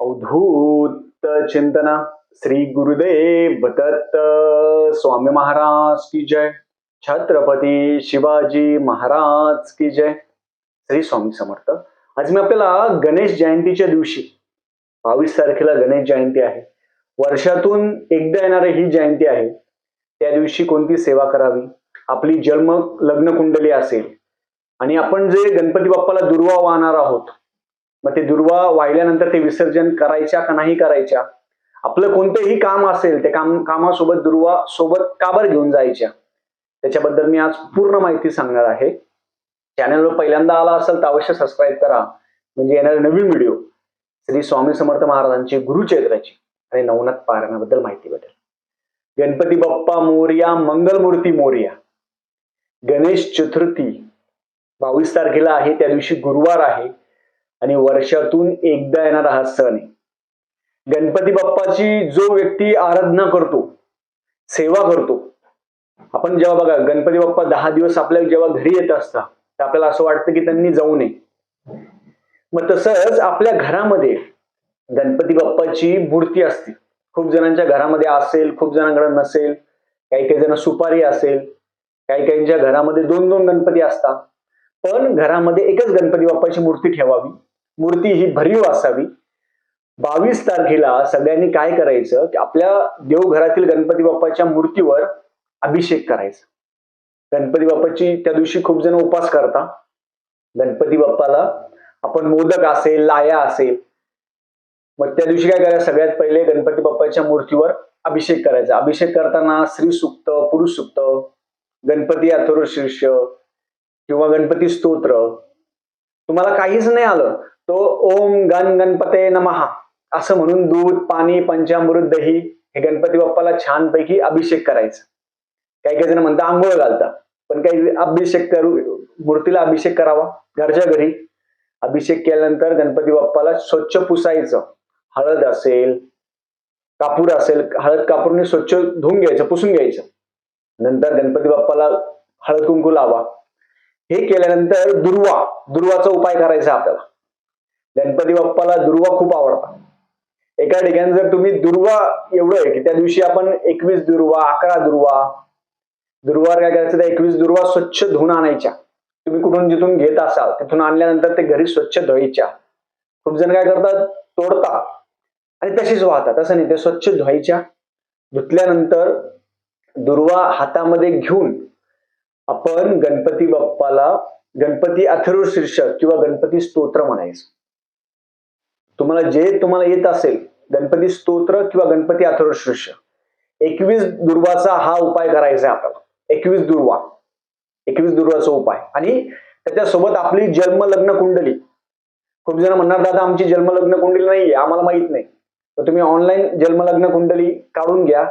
अवधूत चिंतना श्री गुरुदेव दत्त स्वामी महाराज की जय. छत्रपती शिवाजी महाराज की जय. श्री स्वामी समर्थ. आज मी आपल्याला गणेश जयंतीच्या दिवशी 22 तारखेला गणेश जयंती आहे. वर्षातून एकदा येणारी ही जयंती आहे. त्या दिवशी कोणती सेवा करावी, आपली जन्म लग्न कुंडली असेल आणि आपण जे गणपती बाप्पाला दुर्वा वाहणार आहोत, मग ते दुर्वा वाहिल्यानंतर ते विसर्जन करायच्या का नाही करायच्या, आपलं कोणतेही काम असेल ते कामासोबत दुर्वा सोबत का बरं घेऊन जायच्या, त्याच्याबद्दल मी आज पूर्ण माहिती सांगणार आहे. चॅनलवर पहिल्यांदा आला असेल तर अवश्य सबस्क्राईब करा, म्हणजे येणारे नवीन व्हिडिओ श्री स्वामी समर्थ महाराजांची गुरुचरित्राची आणि नवनाथ पारायणाबद्दल माहिती भेटेल. गणपती बाप्पा मोरया, मंगलमूर्ती मोरया. गणेश चतुर्थी 22 तारखेला आहे, त्या दिवशी गुरुवार आहे आणि वर्षातून एकदा येणारा हा सण आहे. गणपती बाप्पाची जो व्यक्ती आराधना करतो, सेवा करतो, आपण जेव्हा बघा गणपती बाप्पा 10 दिवस आपल्या जेव्हा घरी येत असतात तर आपल्याला असं वाटतं की त्यांनी जाऊ नये. मग तसंच आपल्या घरामध्ये गणपती बाप्पाची मूर्ती असते. खूप जणांच्या घरामध्ये असेल, खूप जणांकडे नसेल, काही काही जण सुपारी असेल, काही काहींच्या घरामध्ये 2-2 गणपती असतात. पण घरामध्ये एकच गणपती बाप्पाची मूर्ती ठेवावी, मूर्ती ही भरीव असावी. 22 तारखेला सगळ्यांनी काय करायचं की आपल्या देवघरातील गणपती बाप्पाच्या मूर्तीवर अभिषेक करायचा. गणपती बाप्पाची त्या दिवशी खूप जण उपास करतात. गणपती बाप्पाला आपण मोदक असेल, लाया असेल, मग त्या दिवशी काय करायचं, सगळ्यात पहिले गणपती बाप्पाच्या मूर्तीवर अभिषेक करायचा. अभिषेक करताना श्री सुक्त, पुरुष सुक्त, गणपती अथर्वशीर्ष किंवा गणपती स्तोत्र, तुम्हाला काहीच नाही आलं तो ओम गण गणपते नमः असं म्हणून दूध, पाणी, पंचामृत, दही हे गणपती बाप्पाला छानपैकी अभिषेक करायचं. काही काही जण म्हणतात आंघोळ घालतात, पण काही अभिषेक मूर्तीला अभिषेक करावा घरच्या घरी. अभिषेक केल्यानंतर गणपती बाप्पाला स्वच्छ पुसायचं. हळद असेल, कापूर असेल, हळद कापूरने स्वच्छ धुवून घ्यायचं, पुसून घ्यायचं. नंतर गणपती बाप्पाला हळद कुंकू लावा. हे केल्यानंतर दुर्वाचा उपाय करायचा आपल्याला. गणपती बाप्पाला दुर्वा खूप आवडतात. एका ठिकाणी जर तुम्ही दुर्वा एवढं आहे की त्या दिवशी आपण 21 दुर्वा, 11 दुर्वा काय करायचं, त्या 21 दुर्वा स्वच्छ धुवून आणायच्या. तुम्ही कुठून जिथून घेत असाल तिथून आणल्यानंतर ते घरी स्वच्छ धुवायच्या. खूप जण काय करतात, तोडतात आणि तशीच वाहतात. तसं नाही, ते स्वच्छ धुवायच्या. धुतल्यानंतर दुर्वा हातामध्ये घेऊन आपण गणपती बाप्पाला गणपती अथर्वशीर्ष किंवा गणपती स्तोत्र म्हणायचं. तुम्हाला येत असेल गणपती स्तोत्र किंवा गणपती अथर्वशीर्ष, 21 दुर्वाचा हा उपाय करायचा आपल्याला. 21 दुर्वाचा उपाय आणि त्याच्यासोबत आपली जन्म लग्न कुंडली. खूप जण म्हणणार दादा आमची जन्म लग्न कुंडली नाहीये, आम्हाला माहित नाही. तर तुम्ही ऑनलाईन जन्म लग्न कुंडली काढून घ्या.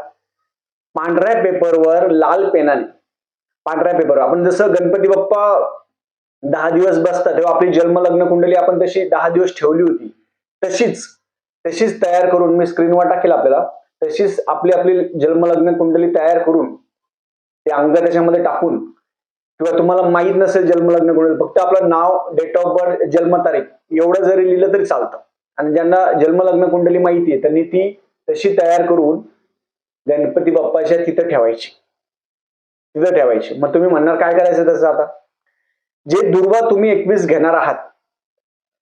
पांढऱ्या पेपरवर लाल पेनाने, पांढऱ्या पेपरवर आपण जसं गणपती बाप्पा 10 दिवस बसतात तेव्हा आपली जन्म लग्न कुंडली आपण तशी 10 दिवस ठेवली होती, तशीच तयार करून मी स्क्रीनवर टाकेल आपल्याला. तशीच आपली जन्म लग्न कुंडली तयार करून ते अंग त्याच्यामध्ये टाकून, किंवा तुम्हाला माहित नसेल जन्म लग्न कुंडली, फक्त आपलं नाव, डेट ऑफ बर्थ, जन्मतारीख एवढं जरी लिहिलं तरी चालतं. आणि ज्यांना जन्म लग्न कुंडली माहिती आहे त्यांनी ती तशी तयार करून गणपती बाप्पाच्या तिथं ठेवायची. मग तुम्ही म्हणणार काय करायचं तसं. आता जे दुर्वा तुम्ही 21 घेणार आहात,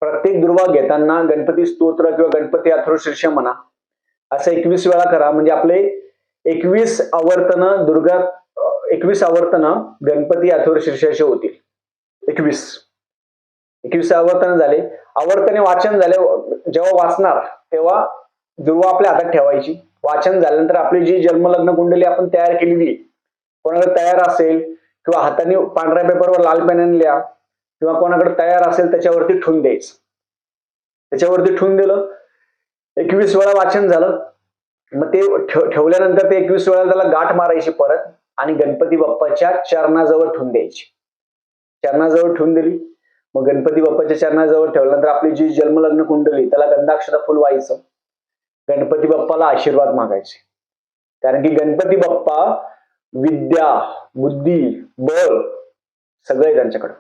प्रत्येक दुर्वा घेताना गणपती स्तोत्र किंवा गणपती अथर्वशीर्ष म्हणा, असं 21 वेळा करा. म्हणजे आपले 21 आवर्तन 21 आवर्तन गणपती अथर्वशीर्षाचे होतील. 21 आवर्तन झाले, आवर्तने वाचन झाले. जेव्हा वाचणार तेव्हा दुर्वा आपल्या हातात ठेवायची. वाचन झाल्यानंतर आपली जी जन्मलग्न कुंडली आपण तयार केलेली, कोणाकडे तयार असेल किंवा हाताने पांढऱ्या पेपरवर लाल पेनाने लिहा, किंवा कोणाकडे तयार असेल त्याच्यावरती ठेवून द्यायचं. त्याच्यावरती ठेवून दिलं, 21 वेळा वाचन झालं. मग ते ठेवल्यानंतर ते 21 वेळा त्याला गाठ मारायची परत आणि गणपती बाप्पाच्या चरणाजवळ ठेवून द्यायची. चरणाजवळ ठेवून दिली, मग गणपती बाप्पाच्या चरणाजवळ ठेवल्यानंतर आपली जी जन्मलग्न कुंडली त्याला गंधाक्षता फुल व्हायचं. गणपती बाप्पाला आशीर्वाद मागायचे. कारण की गणपती बाप्पा विद्या, बुद्धी, बळ सगळे त्यांच्याकडे.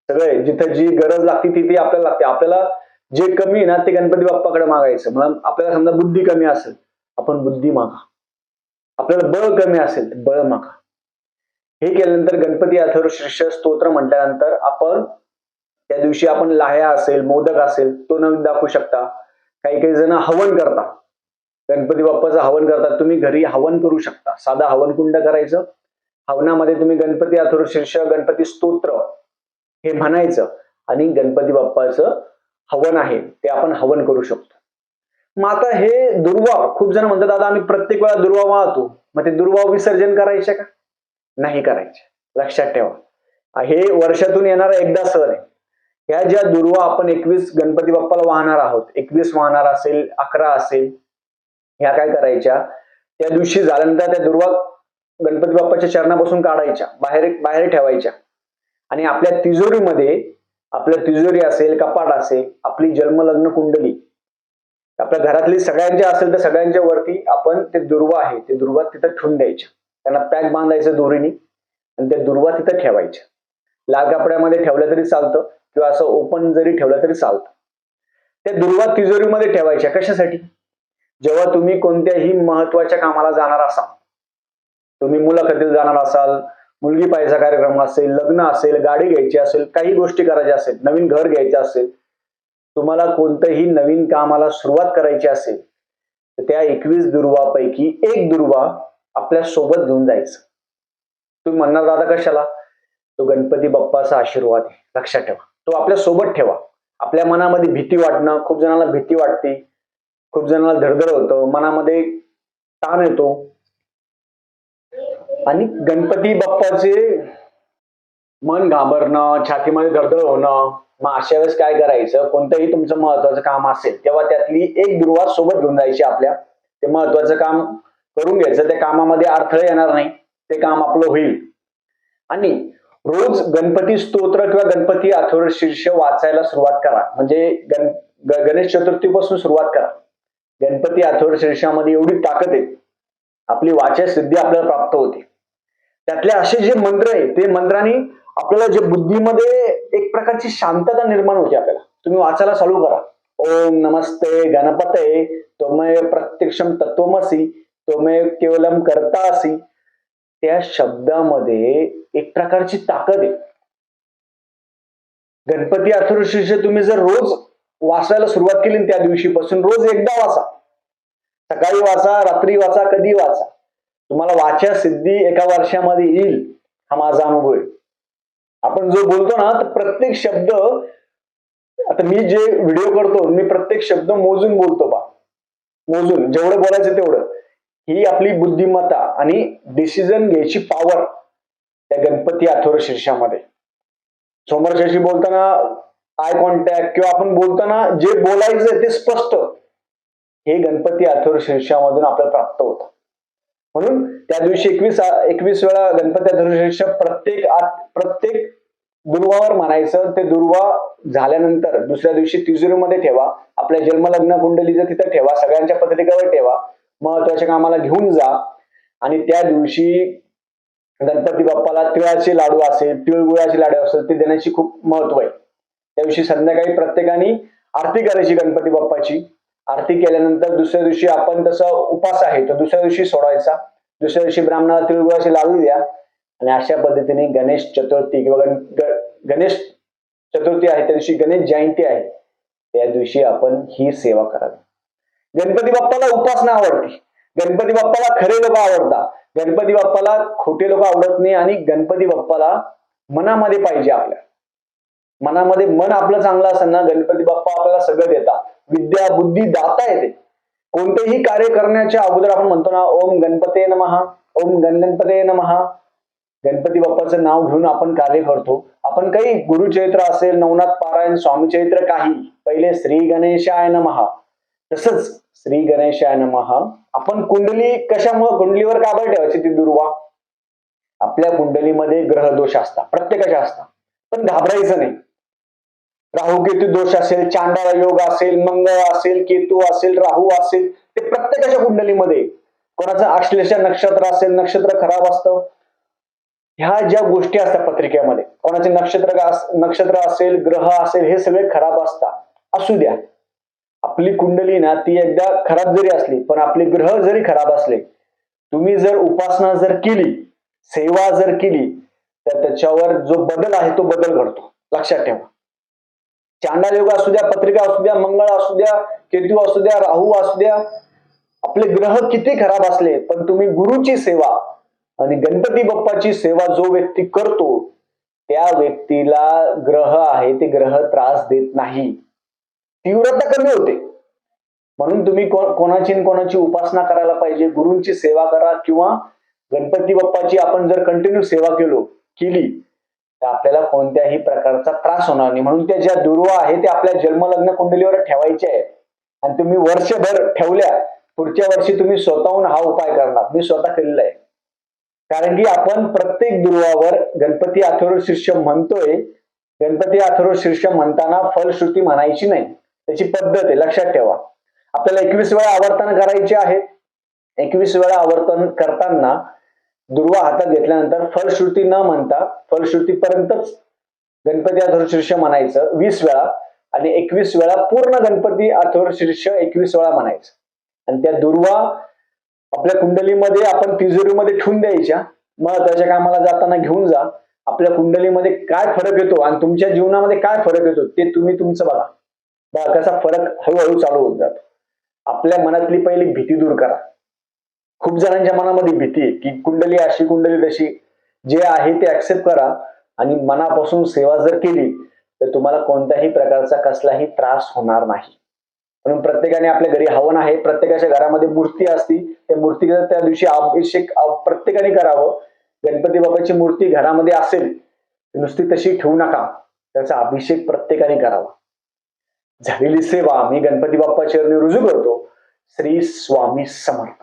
सगळे जिथे जी गरज लागते ती आपल्याला लागते. आपल्याला जे कमी आहे ना ते गणपती बाप्पाकडे मागायचं. मग आपल्याला समजा बुद्धी कमी असेल, आपण बुद्धी मागा. आपल्याला बळ कमी असेल तर बळ मागा. हे केल्यानंतर गणपती अथर्वशीर्ष स्तोत्र म्हटल्यानंतर आपण त्या दिवशी आपण लाह्या असेल, मोदक असेल तो नैवेद्य दाखवू शकता. काही काही जण हवन करतात, गणपती बाप्पाचं हवन करतात. तुम्ही घरी हवन करू शकता. साधा हवन कुंड करायचं, हवनामध्ये तुम्ही गणपती अथर्वशीर्ष, गणपती स्तोत्र हे म्हणायचं आणि गणपती बाप्पाचं हवन आहे ते आपण हवन करू शकतो. मग आता हे दुर्वा, खूप जण म्हणतात दादा आम्ही प्रत्येक वेळा दुर्वा वाहतो, मग ते दुर्वा विसर्जन करायचे का? नाही करायचे. लक्षात ठेवा, हे वर्षातून येणारा एकदा सण आहे. ह्या ज्या दुर्वा आपण 21 गणपती बाप्पाला वाहणार आहोत, 21 वाहणार असेल, 11 असेल, ह्या काय करायच्या, त्या दिवशी झाल्यानंतर त्या दुर्वा गणपती बाप्पाच्या चरणापासून काढायच्या, बाहेर ठेवायच्या आणि आपल्या तिजोरीमध्ये, आपल्या तिजोरी असेल, कपाट असेल, आपली जन्मलग्न कुंडली आपल्या घरातली सगळ्यांच्या असेल तर सगळ्यांच्या वरती आपण ते दुर्वा आहे ते दुर्वा तिथं ठेवून द्यायच्या. त्यांना पॅक बांधायचं दोरीने आणि त्या दुर्वा तिथं ठेवायच्या. लाल कपड्यामध्ये ठेवलं तरी चालतं किंवा असं ओपन जरी ठेवलं तरी चालतं. त्या दुर्वा तिजोरीमध्ये ठेवायच्या. कशासाठी? जेव्हा तुम्ही कोणत्याही महत्वाच्या कामाला जाणार असाल, तुम्ही मुलाखतीला जाणार असाल, मुलगी पाहायचा कार्यक्रम असेल, लग्न असेल, गाडी घ्यायची असेल, काही गोष्टी करायच्या असेल, नवीन घर घ्यायचं असेल, तुम्हाला कोणत्याही नवीन कामाला सुरुवात करायची असेल तर त्या 21 दुर्वापैकी एक दुर्वा आपल्या सोबत घेऊन जायचं. तुम्ही म्हणणार दादा कशाला? तो गणपती बाप्पाचा आशीर्वाद आहे, लक्षात ठेवा. तो आपल्या सोबत ठेवा. आपल्या मनामध्ये भीती वाटणं, खूप जणांना भीती वाटते, खूप जणांना धडधड होतं, मनामध्ये ताण येतो आणि गणपती बाप्पाचे मन घाबरणं, छातीमध्ये धडधड होणं. मग अशा वेळेस काय करायचं, कोणतंही तुमचं महत्वाचं काम असेल तेव्हा त्यातली एक दुर्वा सोबत घेऊन जायची आपल्या. ते महत्वाचं काम करून घ्यायचं, त्या कामामध्ये अडथळे येणार नाही, ते काम आपलं होईल. आणि रोज गणपती स्तोत्र किंवा गणपती अथर्वशीर्ष वाचायला सुरुवात करा. म्हणजे गणेश चतुर्थीपासून सुरुवात करा. गणपती अथर्वशीर्षामध्ये एवढी ताकद आहे, आपली वाचा सिद्धी आपल्याला प्राप्त होते. त्यातले असे जे मंत्र आहे ते मंत्रांनी आपल्याला जे बुद्धीमध्ये एक प्रकारची शांतता निर्माण होते. आपल्याला तुम्ही वाचायला चालू करा. ओम नमस्ते गणपते त्वमेव प्रत्यक्षम तत्वमसि त्वमेव केवलम कर्तासि. त्या शब्दामध्ये एक प्रकारची ताकद आहे. गणपती अथर्वशीर्ष तुम्ही जर रोज वाचायला सुरुवात केली त्या दिवशीपासून, रोज एकदा वाचा, सकाळी वाचा, रात्री वाचा, कधी वाचा, तुम्हाला वाचा सिद्धी एका वर्षामध्ये येईल. हा माझा अनुभव आहे. आपण जो बोलतो ना, तर प्रत्येक शब्द, आता मी जे व्हिडिओ करतो मी प्रत्येक शब्द मोजून बोलतो बा, मोजून जेवढं बोलायचं तेवढं. ही आपली बुद्धिमत्ता आणि डिसिजन घ्यायची पॉवर त्या गणपती अथर्वशीर्षामध्ये. समोरच्याशी बोलताना आय कॉन्टॅक्ट किंवा आपण बोलताना जे बोलायचं ते स्पष्ट, हे गणपती अथर्वशीर्षामधून आपल्याला प्राप्त होतं. म्हणून त्या दिवशी 21 वेळा गणपती अथर्वशीर्ष प्रत्येक दुर्वावर म्हणायचं. ते दुर्वा झाल्यानंतर दुसऱ्या दिवशी तिजोरीमध्ये ठेवा, आपल्या जन्मलग्न कुंडलीचं तिथं ठेवा, सगळ्यांच्या पत्रिकेवर ठेवा, महत्वाच्या कामाला घेऊन जा. आणि त्या दिवशी गणपती बाप्पाला तिळाचे लाडू असेल, तिळगुळाचे लाडू असेल ते देण्याची खूप महत्व आहे. त्या दिवशी संध्याकाळी प्रत्येकाने आरती करायची गणपती बाप्पाची. आरती केल्यानंतर दुसऱ्या दिवशी आपण तसा उपास आहे तो दुसऱ्या दिवशी सोडायचा. दुसऱ्या दिवशी ब्राह्मणाला तिळगुळाचे लाडू द्या. आणि अशा पद्धतीने गणेश चतुर्थी किंवा गणेश चतुर्थी आहे त्या दिवशी, गणेश जयंती आहे त्या दिवशी आपण ही सेवा करावी. गणपती बाप्पाला उपासना आवडते, गणपती बाप्पाला खरे लोक आवडतात, गणपती बाप्पाला खोटे लोक आवडत नाही. आणि गणपती बाप्पाला मनामध्ये पाहिजे, आपल्या मनामध्ये मन आपलं चांगलं असेल ना, गणपती बाप्पा आपल्याला सगळं देतात. विद्या बुद्धी दाता येते. कोणतेही कार्य करण्याच्या अगोदर आपण म्हणतो ना, ओम गणपते नमः, ओम गणपते नमः. गणपती बाप्पाचं नाव घेऊन आपण कार्य करतो. आपण काही गुरुचरित्र असेल, नवनाथ पारायण, स्वामी चरित्र, काही पहिले श्री गणेशाय नमः, तसंच श्री गणेशाय नमः. आपण कुंडली कशामुळे, कुंडलीवर का बरं ठेवायची ती दुर्वा? आपल्या कुंडलीमध्ये ग्रह दोष असतात, प्रत्येकाच्या असतात, पण घाबरायचं नाही. राहू केतू दोष असेल, चांडाळ योग असेल, मंगळ असेल, केतू असेल, राहू असेल, ते प्रत्येकाच्या कुंडलीमध्ये. कोणाचं आश्लेषा नक्षत्र असेल, नक्षत्र खराब असतं, ह्या ज्या गोष्टी असतात पत्रिकेमध्ये, कोणाचे नक्षत्र असेल, ग्रह असेल, हे सगळे खराब असतात. असू द्या, आपली कुंडली ना ती एकदा खराब जरी असली, पण आपले ग्रह जरी खराब असले, तुम्ही जर उपासना जर केली, सेवा जर केली, तर त्याच्यावर जो बदल आहे तो बदल घडतो. लक्षात ठेवा. चांडाल योग असू द्या, पत्रिका असू द्या, मंगळ असू द्या, केतू असू द्या, राहू असू द्या, आपले ग्रह किती खराब असले, पण तुम्ही गुरुची सेवा आणि गणपती बाप्पाची सेवा जो व्यक्ती करतो, त्या व्यक्तीला ग्रह आहे ते ग्रह त्रास देत नाही, तीव्रता कमी होते. म्हणून तुम्ही कोणाची उपासना करायला पाहिजे, गुरूंची सेवा करा किंवा गणपती बाप्पाची आपण जर कंटिन्यू सेवा केली तर आपल्याला कोणत्याही प्रकारचा त्रास होणार नाही. म्हणून त्या ज्या दुर्वा आहे ते आपल्या जन्मलग्न कुंडलीवर ठेवायचे आहे आणि तुम्ही वर्षभर ठेवल्या, पुढच्या वर्षी तुम्ही स्वतःहून हा उपाय करणार. मी स्वतः केलेला आहे. कारण की आपण प्रत्येक दुर्वावर गणपती अथर्व शीर्ष म्हणतोय. गणपती अथर्व शीर्ष म्हणताना फलश्रुती म्हणायची नाही, त्याची पद्धत आहे, लक्षात ठेवा. आपल्याला 21 वेळा आवर्तन करायचे आहे. 21 वेळा आवर्तन करताना दुर्वा हातात घेतल्यानंतर फलश्रुती न म्हणता फलश्रुतीपर्यंतच गणपती अथर्व शीर्ष म्हणायचं 20 वेळा आणि 21 वेळा पूर्ण गणपती अथर्व शीर्ष 21 वेळा म्हणायचं. आणि त्या दुर्वा आपल्या कुंडलीमध्ये आपण तिजोरीमध्ये ठेवून द्यायच्या. मग त्याच्या कामाला जाताना घेऊन जा. आपल्या कुंडलीमध्ये काय फरक येतो आणि तुमच्या जीवनामध्ये काय फरक येतो ते तुम्ही तुमचं बघा. कसा फरक हळूहळू चालू होत जातो. आपल्या मनातली पहिली भीती दूर करा. खूप जणांच्या मनामध्ये भीती आहे की कुंडली अशी कुंडली तशी, जे आहे ते ऍक्सेप्ट करा आणि मनापासून सेवा जर केली तर तुम्हाला कोणत्याही प्रकारचा कसलाही त्रास होणार नाही. म्हणून प्रत्येकाने आपल्या घरी हवन आहे, प्रत्येकाच्या घरामध्ये मूर्ती असती, त्या मूर्तीचा त्या दिवशी अभिषेक प्रत्येकाने करावं. गणपती बाप्पाची मूर्ती घरामध्ये असेल नुसती तशी ठेवू नका, त्याचा अभिषेक प्रत्येकाने करावा. झालेली सेवा मी गणपती बाप्पा चरणी रुजू करतो. श्री स्वामी समर्थ.